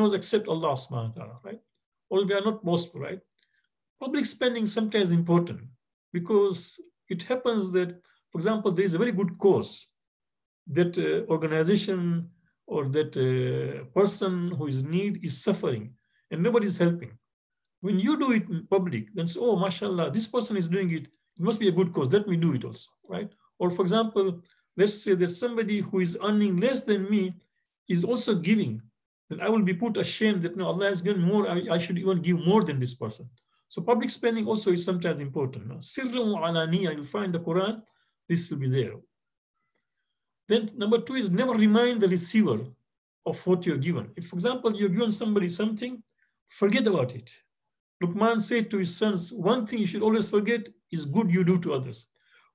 knows except Allah subhanahu wa ta'ala, right? Or we are not boastful, right? Public spending sometimes important because it happens that, for example, there is a very good cause that organization or that person who is in need is suffering and nobody is helping. When you do it in public, then say, oh, mashallah, this person is doing it. It must be a good cause. Let me do it also, right? Or for example, let's say that somebody who is earning less than me is also giving. Then I will be put ashamed that no, Allah has given more. I should even give more than this person. So public spending also is sometimes important. Sirrun wa alaniya, you'll find the Quran, this will be there. Then number two is never remind the receiver of what you're given. If, for example, you're given somebody something, forget about it. Luqman said to his sons, one thing you should always forget is good you do to others.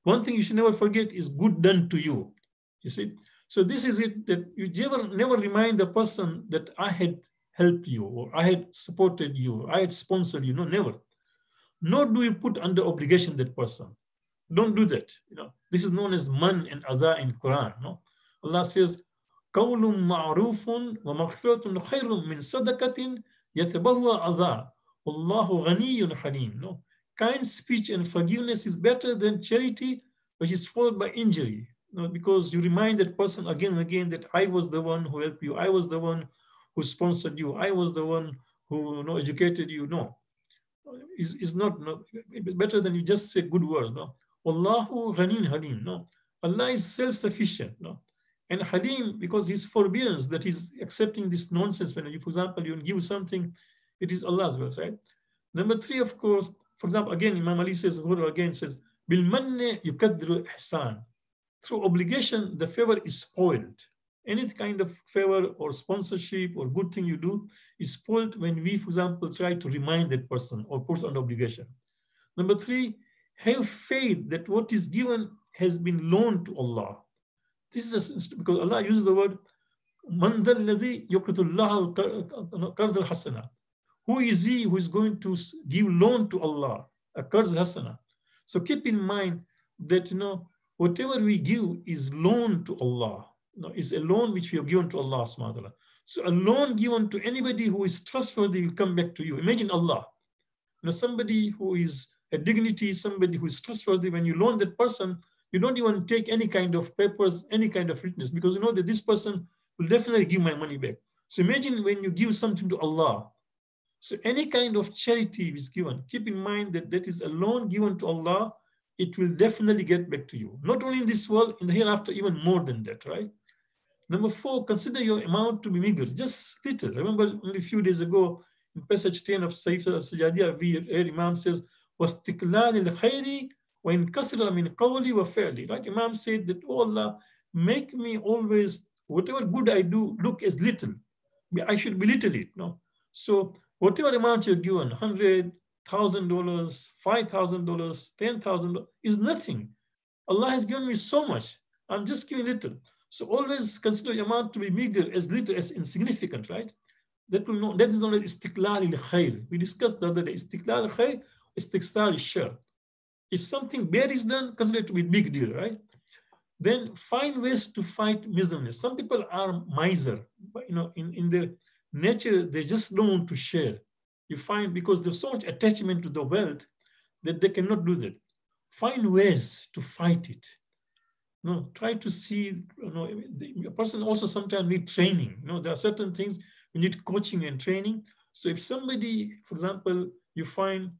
One thing you should never forget is good done to you. You see? So this is it, that you never remind the person that I had helped you, or I had supported you, or I had sponsored you. No, never. Nor do you put under obligation that person. Don't do that. This is known as man and adha in Quran. No? Allah says, قَوْلٌ مَعْرُوفٌ وَمَغْفِرَةٌ خَيْرٌ مِّن صَدَقَةٍ يَتَبَوَّأُ أَذَى Allahu Ghaniyyun Halim. No, kind speech and forgiveness is better than charity, which is followed by injury. No, because you remind that person again and again that I was the one who helped you, I was the one who sponsored you, I was the one who educated you. No, it's not. No, it's better than you just say good words. No, Allahu Ghaniyyun Halim. No, Allah is self-sufficient. No, and Halim because His forbearance, that He's accepting this nonsense. When you, for example, you give something. It is Allah's will, right? Number three, of course, for example, again, Imam Ali says, again says, Bil manne yukadru ihsan. Through obligation, the favor is spoiled. Any kind of favor or sponsorship or good thing you do is spoiled when we, for example, try to remind that person or put on obligation. Number three, have faith that what is given has been loaned to Allah. This is because Allah uses the word, Man dhal ladhi yuqritullah qarz al-hasana. Who is he who is going to give loan to Allah, a qarz hasana? So keep in mind that whatever we give is loan to Allah. It's a loan which we have given to Allah subhanahu wa ta'ala. So a loan given to anybody who is trustworthy will come back to you. Imagine Allah. Somebody who is a dignity, somebody who is trustworthy, when you loan that person, you don't even take any kind of papers, any kind of witness, because you know that this person will definitely give my money back. So imagine when you give something to Allah. So any kind of charity is given, keep in mind that that is a loan given to Allah, it will definitely get back to you. Not only in this world, in the hereafter, even more than that, right? Number four, consider your amount to be meager, just little. Remember only a few days ago, in passage 10 of Sayyid Sajadiyah, we read Imam says, وَاسْتِقْلَالِ الْخَيْرِ وَإِنْ كَسْرَ مِنْ قَوْلِ وَفَعْلِ. Right? Imam said that, oh Allah, make me always, whatever good I do, look as little. I should belittle it. No? So whatever amount you're given, $100,000, $5,000, $10,000 is nothing. Allah has given me so much. I'm just giving little. So always consider your amount to be meager, as little, as insignificant, right? That is known as istiqlal al-khair. We discussed the other day, istiqlal al-khair, istiqsar al-shar. If something bad is done, consider it to be a big deal, right? Then find ways to fight miserliness. Some people are miser, but in their nature, they just don't want to share. You find because there's so much attachment to the wealth that they cannot do that. Find ways to fight it. Try to see, a person also sometimes needs training. There are certain things we need coaching and training. So if somebody, for example, you find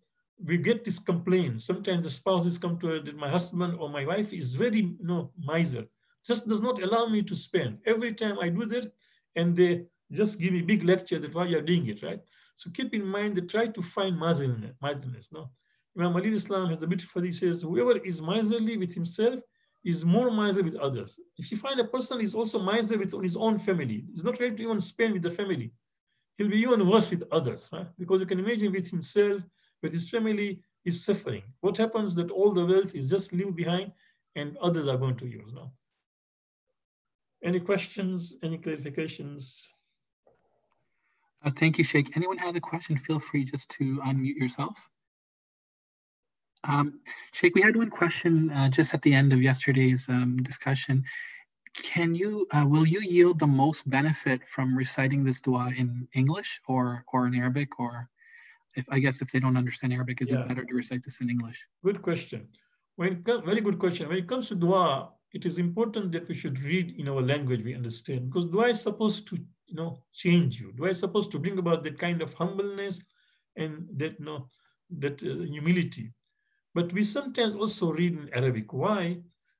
we get this complaint, sometimes the spouses come to her that my husband or my wife is very, miser, just does not allow me to spend. Every time I do that, and they just give me a big lecture that why you're doing it, right? So keep in mind that try to find miserliness. Imam Ali Islam has the beautiful, he says, whoever is miserly with himself is more miserly with others. If you find a person is also miserly with his own family, he's not ready to even spend with the family, he'll be even worse with others, right? Because you can imagine with himself, with his family, is suffering. What happens that all the wealth is just leave behind and others are going to use now. Any questions, any clarifications? Thank you, Sheikh. Anyone has a question, feel free just to unmute yourself. Sheikh, we had one question just at the end of yesterday's discussion. will you yield the most benefit from reciting this dua in English or in Arabic, or I guess if they don't understand Arabic, is it better to recite this in English? Good question. Very good question. When it comes to dua, it is important that we should read in our language we understand, because dua is supposed to, change you. Dua is supposed to bring about that kind of humbleness and that, humility. But we sometimes also read in Arabic. Why?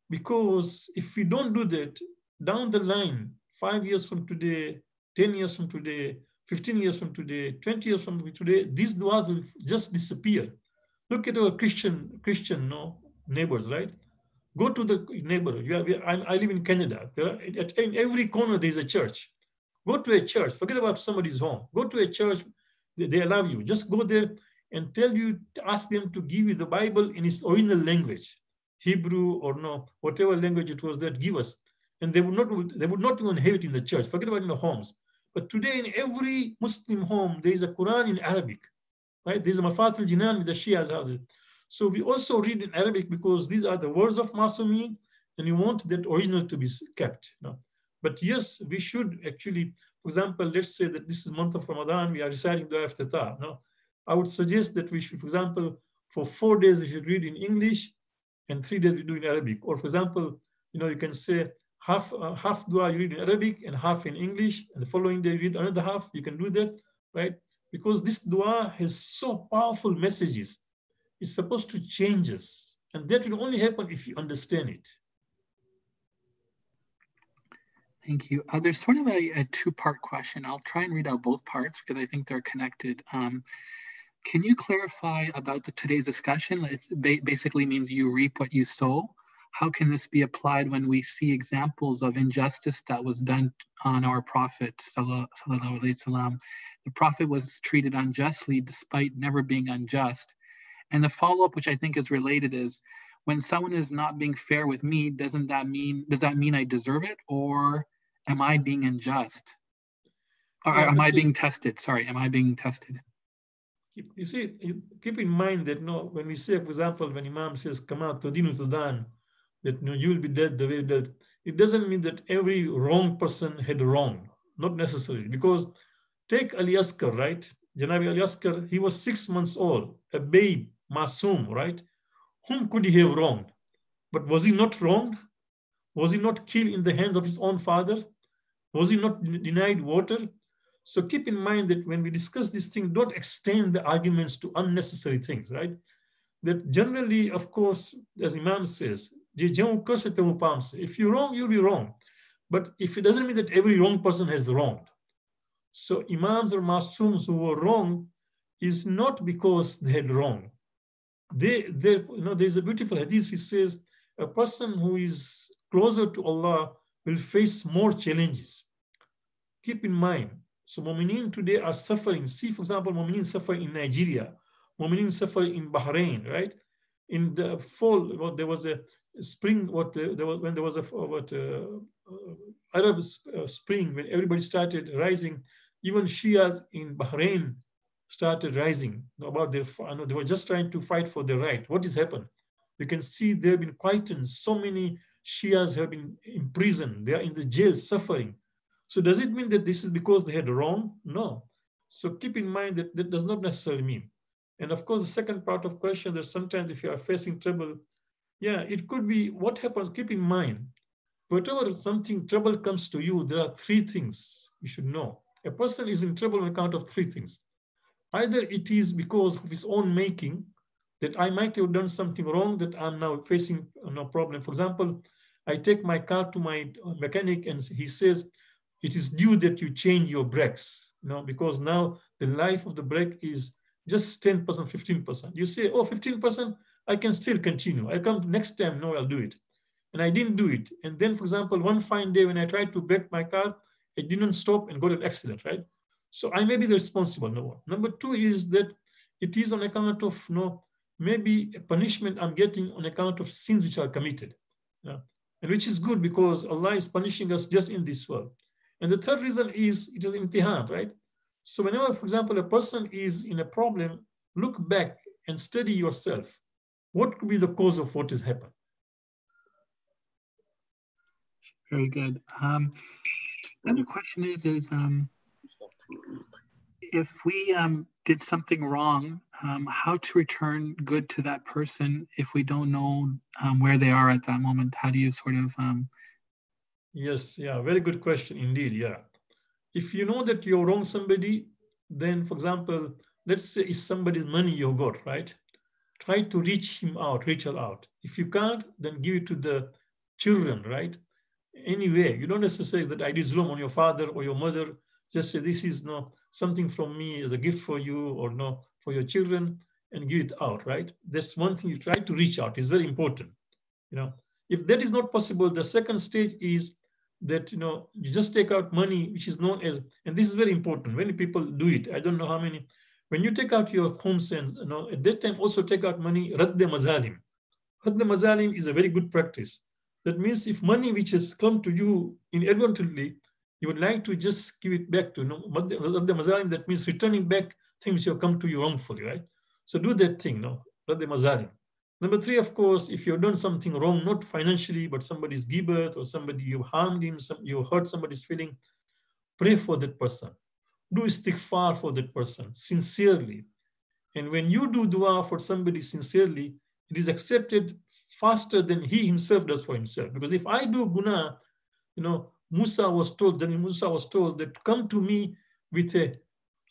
Because if we don't do that, down the line, 5 years from today, 10 years from today, 15 years from today, 20 years from today, these duas will just disappear. Look at our Christian neighbors, right? Go to the neighborhood. I live in Canada. In every corner, there's a church. Go to a church. Forget about somebody's home. Go to a church. They allow you. Just go there and ask them to give you the Bible in its original language, Hebrew or whatever language it was that give us. And they would not even have it in the church. Forget about in the homes. But today in every Muslim home, there is a Quran in Arabic, right? There's a Mafath al-Jinan with the Shias houses. So we also read in Arabic because these are the words of Masumi, and you want that original to be kept. But yes, we should actually, for example, let's say that this is month of Ramadan, we are reciting Dua Iftitah. I would suggest that we should, for example, for 4 days we should read in English and 3 days we do in Arabic. Or for example, you can say half dua you read in Arabic and half in English, and the following day you read another half. You can do that, right? Because this dua has so powerful messages. It's supposed to change us. And that will only happen if you understand it. Thank you. There's sort of a two-part question. I'll try and read out both parts because I think they're connected. Can you clarify about today's discussion? It basically means you reap what you sow. How can this be applied when we see examples of injustice that was done on our Prophet, sallallahu alaihi wasallam? The Prophet was treated unjustly despite never being unjust. And the follow-up, which I think is related, is when someone is not being fair with me, does that mean I deserve it, or am I being unjust? Or am I being tested? Sorry, am I being tested? You see, keep in mind that when we say, for example, when Imam says, "Kama tudinu tudan," that you will be dead the way that, it doesn't mean that every wrong person had wrong. Not necessarily, because take Ali Asghar, right? Janabi Ali Asghar, he was 6 months old, a babe, Masoom, right? Whom could he have wronged? But was he not wronged? Was he not killed in the hands of his own father? Was he not denied water? So keep in mind that when we discuss this thing, don't extend the arguments to unnecessary things, right? That generally, of course, as Imam says, if you're wrong, you'll be wrong. But if it doesn't mean that every wrong person has wronged. So Imams or Masums who were wrong is not because they had wrong. There's a beautiful hadith which says a person who is closer to Allah will face more challenges. Keep in mind, so Mu'mineen today are suffering. See, for example, Mu'mineen suffer in Nigeria. Mu'mineen suffer in Bahrain, right? In the fall, there was a spring, when there was a Arab spring, when everybody started rising, even Shias in Bahrain started rising about they were just trying to fight for their right. What has happened? You can see they've been quietened. So many Shias have been imprisoned. They are in the jail suffering. So does it mean that this is because they had wrong? No. So keep in mind that that does not necessarily mean. And of course, the second part of question that sometimes if you are facing trouble, it could be what happens. Keep in mind, whatever trouble comes to you, there are 3 things you should know. A person is in trouble on account of 3 things. Either it is because of his own making, that I might have done something wrong that I'm now facing no problem. For example, I take my car to my mechanic and he says, it is due that you change your brakes, because now the life of the brake is just 10%, 15%. You say, 15%, I can still continue. I come next time, no, I'll do it. And I didn't do it. And then, for example, one fine day when I tried to brake my car, it didn't stop and got an accident, right? So I may be the responsible, number one. Number 2 is that it is on account of, maybe a punishment I'm getting on account of sins which are committed. And which is good because Allah is punishing us just in this world. And the third reason is it is imtihan, right? So whenever, for example, a person is in a problem, look back and study yourself. What could be the cause of what has happened? Very good. Another question is if we did something wrong, how to return good to that person if we don't know where they are at that moment? How do you sort of? Yes, yeah, very good question indeed. Yeah. If you know that you wrong somebody, then, for example, let's say it's somebody's money you got, right? Try to reach him out, reach her out. If you can't, then give it to the children, right? Anyway, you don't necessarily that I did zulm on your father or your mother. Just say this is no something from me as a gift for you or no for your children and give it out, right? That's one thing you try to reach out. It's very important. You know, if that is not possible, the second stage is that you just take out money, which is known as, and this is very important. Many people do it. I don't know how many. When you take out your home sense, at that time also take out money. Radd mazalim. Radd mazalim is a very good practice. That means if money which has come to you inadvertently, you would like to just give it back to radd mazalim. That means returning back things which have come to you wrongfully, right? So do that thing, radd mazalim. Number three, of course, if you've done something wrong, not financially, but somebody's gibet or somebody you harmed him, you hurt somebody's feeling, pray for that person. Do istighfar for that person sincerely. And when you do dua for somebody sincerely, it is accepted faster than he himself does for himself. Because if I do guna, Musa was told that come to me with a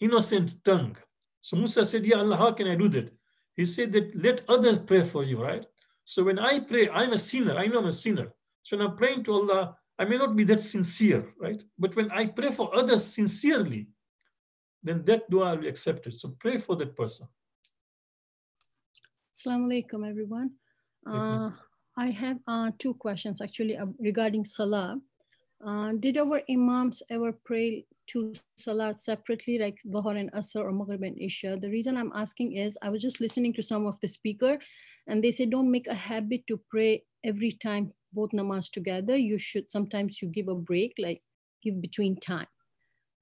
innocent tongue. So Musa said, Ya Allah, how can I do that? He said that let others pray for you, right? So when I pray, I'm a sinner. I know I'm a sinner. So when I'm praying to Allah, I may not be that sincere, right? But when I pray for others sincerely, then that dua will be accepted. So pray for that person. Assalamu alaikum, everyone. I have two questions actually regarding Salah. Did our Imams ever pray two Salat separately, like Dhuhr and Asr or Maghrib and Isha? The reason I'm asking is I was just listening to some of the speaker and they say don't make a habit to pray every time both namaz together. You should sometimes you give a break, like give between time.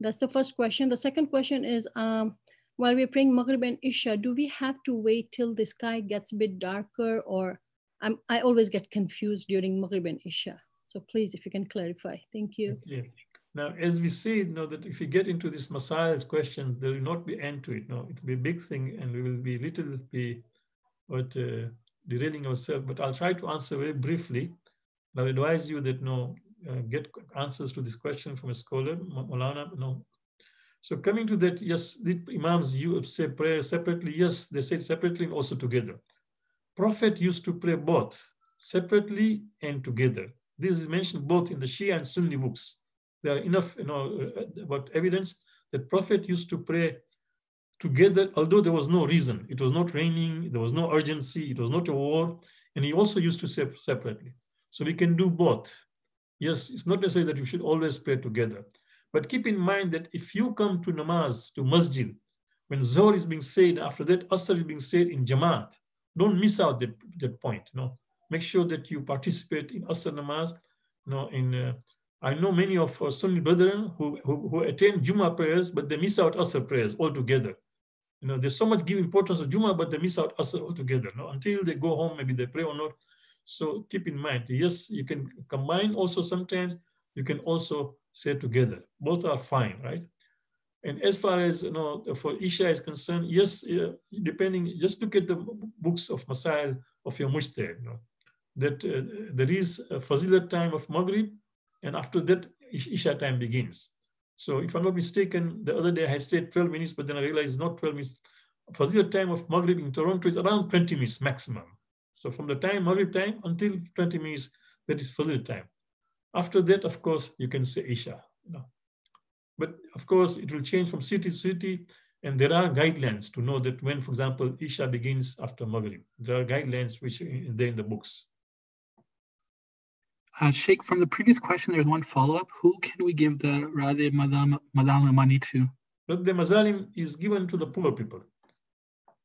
That's the first question. The second question is while we're praying Maghrib and Isha, do we have to wait till the sky gets a bit darker, or I always get confused during Maghrib and Isha. So please, if you can clarify. Thank you. Okay. Now, as we say, that if we get into this Messiah's question, there will not be end to it. No, it will be a big thing, and we will be derailing ourselves. But I'll try to answer very briefly. I'll advise you that get answers to this question from a scholar, Maulana. So coming to that, yes, the Imams you say prayer separately. Yes, they said separately and also together. Prophet used to pray both separately and together. This is mentioned both in the Shia and Sunni books. There are enough about evidence that Prophet used to pray together, although there was no reason. It was not raining, there was no urgency, it was not a war, and he also used to say separately. So we can do both. Yes, it's not necessary that you should always pray together. But keep in mind that if you come to namaz, to masjid, when Zohar is being said, after that Asr is being said in Jamaat, don't miss out that point. Make sure that you participate in Asr namaz. I know many of our Sunni brethren who attend Jummah prayers, but they miss out Asr prayers altogether. There's so much give importance of Jummah, but they miss out Asr altogether. Until they go home, maybe they pray or not. So keep in mind, yes, you can combine also sometimes, you can also say together. Both are fine, right? And as far as, for Isha is concerned, yes, depending, just look at the books of Masail of your Mujtahid, that there is a fazilat time of Maghrib, and after that, Isha time begins. So if I'm not mistaken, the other day I had said 12 minutes, but then I realized it's not 12 minutes. Fazilat time of Maghrib in Toronto is around 20 minutes maximum. So from the time, Maghrib time, until 20 minutes, that is fazilat time. After that, of course, you can say Isha. But of course, it will change from city to city, and there are guidelines to know that when, for example, Isha begins after Maghrib. There are guidelines which are there in the books. Sheikh, from the previous question, there's one follow-up. Who can we give the Radhe Madal money to? But the mazalim is given to the poor people.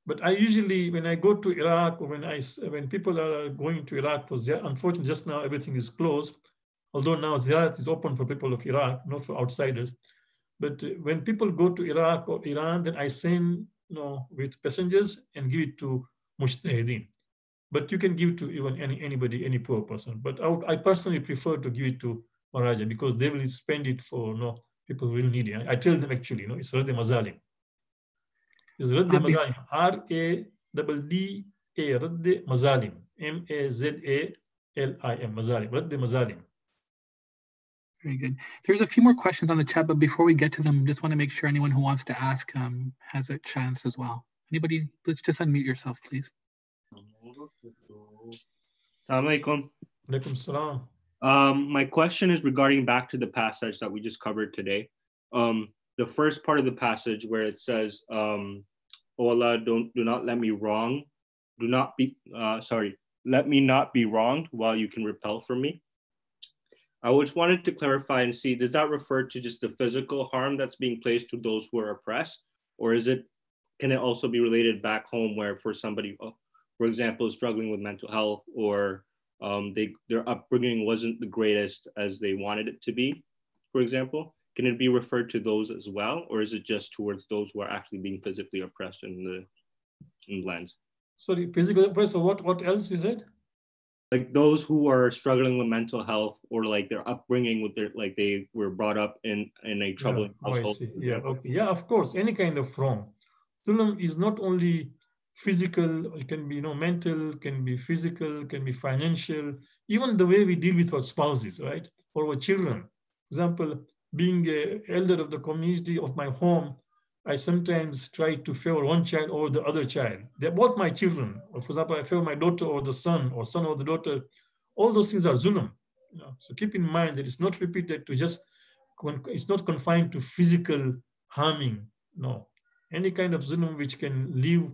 But I usually, when I go to Iraq, or when people are going to Iraq for Ziyarat, unfortunately, just now everything is closed, although now Ziyarat is open for people of Iraq, not for outsiders. But when people go to Iraq or Iran, then I send with passengers and give it to Mujtahideen. But you can give to even anybody, any poor person. But I personally prefer to give it to Maraja, because they will spend it for people who really need it. I tell them actually, it's Radd Mazalim. It's Radd Mazalim. R-A-D-D-A, Radd Mazalim. M-A-Z-A-L-I-M, Mazalim. Radd Mazalim. Very good. There's a few more questions on the chat, but before we get to them, just want to make sure anyone who wants to ask has a chance as well. Anybody, let's just unmute yourself, please. Assalamu alaikum. Alaikum salam. My question is regarding back to the passage that we just covered today. The first part of the passage where it says, "Oh Allah, do not let me wrong. Let me not be wronged while you can repel from me." I just wanted to clarify and see, does that refer to just the physical harm that's being placed to those who are oppressed? Or can it also be related back home where for somebody, for example, is struggling with mental health or their upbringing wasn't the greatest as they wanted it to be, for example? Can it be referred to those as well? Or is it just towards those who are actually being physically oppressed in the lands? Sorry, physical oppressed, so what else you said? Like those who are struggling with mental health or like their upbringing with they were brought up in a troubling household. I see. Yeah, okay. Yeah, of course, any kind of wrong. Zulm is not only physical, it can be mental, can be physical, can be financial, even the way we deal with our spouses, right? Or our children. For example, being an elder of the community of my home, I sometimes try to favor one child over the other child. They're both my children. Or for example, I favor my daughter or the son, or son or the daughter. All those things are zulm. So keep in mind that it's not repeated to it's not confined to physical harming. No, any kind of zulm which can leave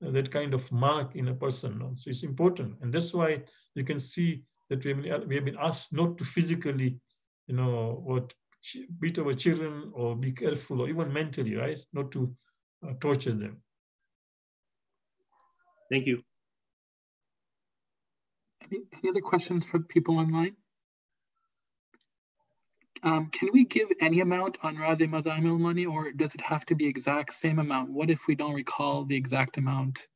that kind of mark in a person. No? So it's important. And that's why you can see that we have been asked not to physically, beat our children or be careful or even mentally, right? Not to torture them. Thank you. Any other questions for people online? Can we give any amount on Radd Mazalim money, or does it have to be exact same amount? What if we don't recall the exact amount?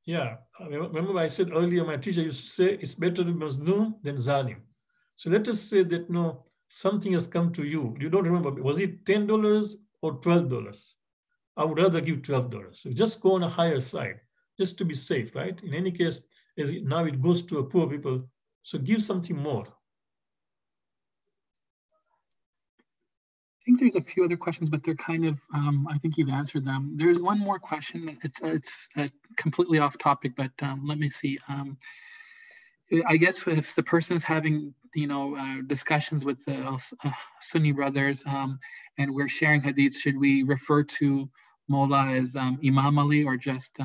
Yeah, remember I said earlier, my teacher used to say, it's better to be Mazloom than Zalim. So let us say that something has come to you. You don't remember, was it $10 or $12? I would rather give $12. So just go on a higher side, just to be safe, right? In any case, now it goes to a poor people, so give something more. I think there's a few other questions, but they're kind of, I think you've answered them. There's one more question. It's completely off topic, but let me see. I guess if the person is having, discussions with the Sunni brothers and we're sharing hadiths, should we refer to Mullah as Imam Ali or just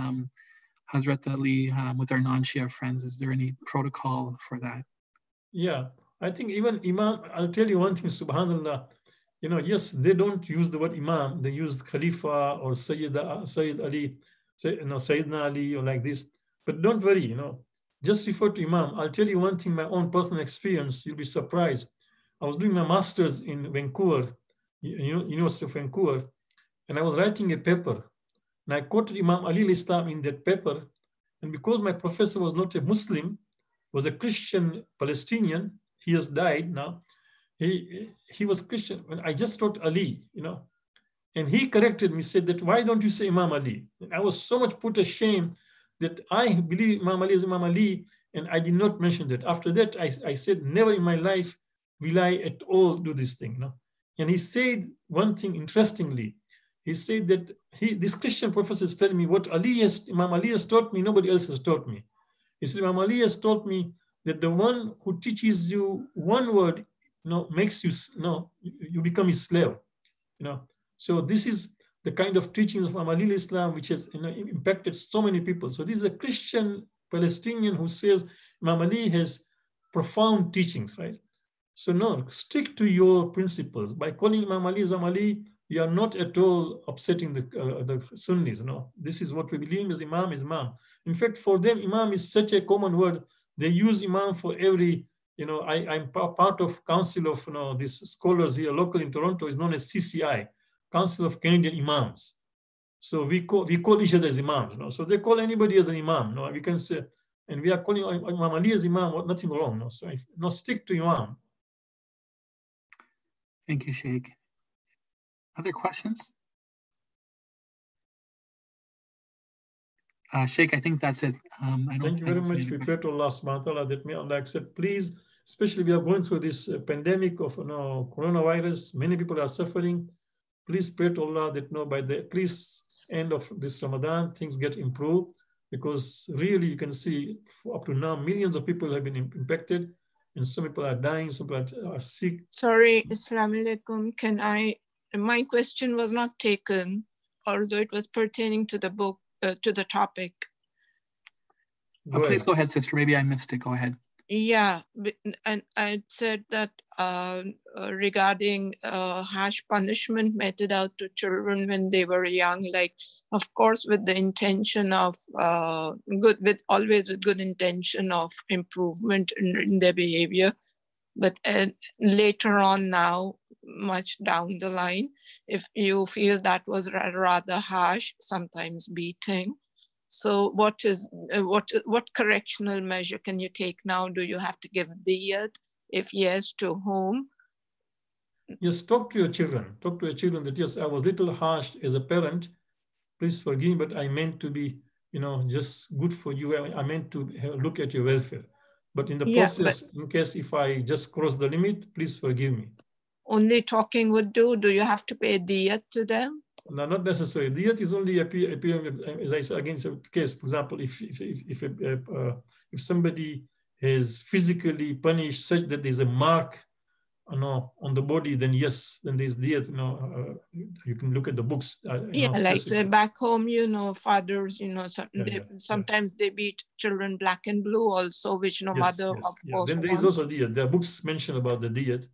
Hazrat Ali with our non-Shia friends? Is there any protocol for that? Yeah, I think even Imam, I'll tell you one thing, subhanAllah, yes, they don't use the word Imam, they use Khalifa or Sayyid Ali, Sayyidina Ali or like this. But don't worry, just refer to Imam. I'll tell you one thing, my own personal experience, you'll be surprised. I was doing my master's in Vancouver, University of Vancouver, and I was writing a paper. And I quoted Imam Ali al-Islam in that paper. And because my professor was not a Muslim, was a Christian Palestinian, he has died now, he was Christian. When I just wrote Ali, and he corrected me, said that, why don't you say Imam Ali? And I was so much put ashamed that I believe Imam Ali is Imam Ali, and I did not mention that. After that, I said, never in my life will I at all do this thing. And he said one thing interestingly. He said that this Christian professor is telling me what Imam Ali has taught me, nobody else has taught me. He said, Imam Ali has taught me that the one who teaches you one word, makes you, you become his slave. So this is the kind of teachings of Imam Ali al-Islam, which has impacted so many people. So this is a Christian Palestinian who says Imam Ali has profound teachings, right? So no, stick to your principles. By calling Imam Ali Imam Ali, you are not at all upsetting the Sunnis. This is what we believe as Imam is Imam. In fact, for them, Imam is such a common word. They use Imam for every, I'm part of council of these scholars here, local in Toronto, is known as CCI, Council of Canadian Imams. So we call each other as Imams. So they call anybody as an Imam. We can say, and we are calling Imam Ali as Imam, nothing wrong. So stick to Imam. Thank you, Sheikh. Other questions? Sheikh, I think that's it. Thank you very much. We pray to Allah subhanahu wa ta'ala that may Allah accept. Please, especially we are going through this pandemic of coronavirus. Many people are suffering. Please pray to Allah that by the end of this Ramadan, things get improved, because really you can see up to now, millions of people have been impacted, and some people are dying, some people are sick. Sorry, Assalamu alaikum. My question was not taken, although it was pertaining to the book, to the topic. Please go ahead, sister. Maybe I missed it. Go ahead. Yeah, and I said that regarding harsh punishment meted out to children when they were young, like, of course, with the intention of always with good intention of improvement in their behavior, but later on now, much down the line, if you feel that was rather harsh, sometimes beating. So what correctional measure can you take now? Do you have to give diyat? If yes, to whom? Yes, talk to your children. Talk to your children that, yes, I was a little harsh as a parent. Please forgive me, but I meant to be, just good for you. I meant to look at your welfare. But in the process, in case if I just cross the limit, please forgive me. Only talking would do? Do you have to pay diyat to them? No, not necessarily. Diyat is only as I said, against a case. For example, if somebody is physically punished such that there's a mark, on the body, then yes, then there's diyat. You can look at the books. Like say back home, fathers, sometimes they beat children black and blue also, which mother of course. Then there is also diyat. There are books mentioned about the diyat.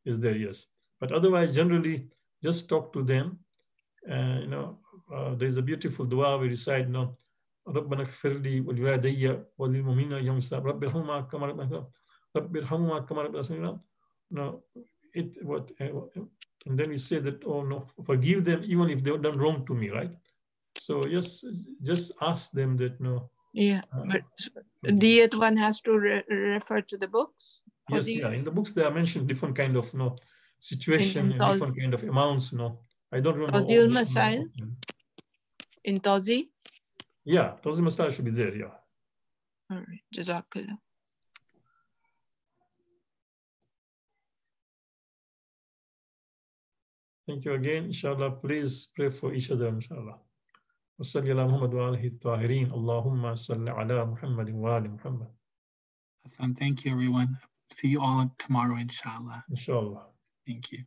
Is there? Yes, but otherwise, generally, just talk to them. There's a beautiful dua we recite, ربنا اغفر لي ولوالدي وللمؤمنين يوم الحساب رب ارحمهما كما ربياني and then we say that, oh no, forgive them even if they've done wrong to me, right? So yes, just ask them that, but diyat one has to refer to the books. Yes, in the books they are mentioned different kind of situation and different kind of amounts. I don't remember. In Tazi? Yeah, Tazi Masail should be there, yeah. All right, Jazakallah. Thank you again. Inshallah, please pray for each other, inshallah. وصلي على محمد وآله الطاهرين اللهم صل على محمد وآل محمد. Thank you, everyone. See you all tomorrow, inshallah. Inshallah. Thank you.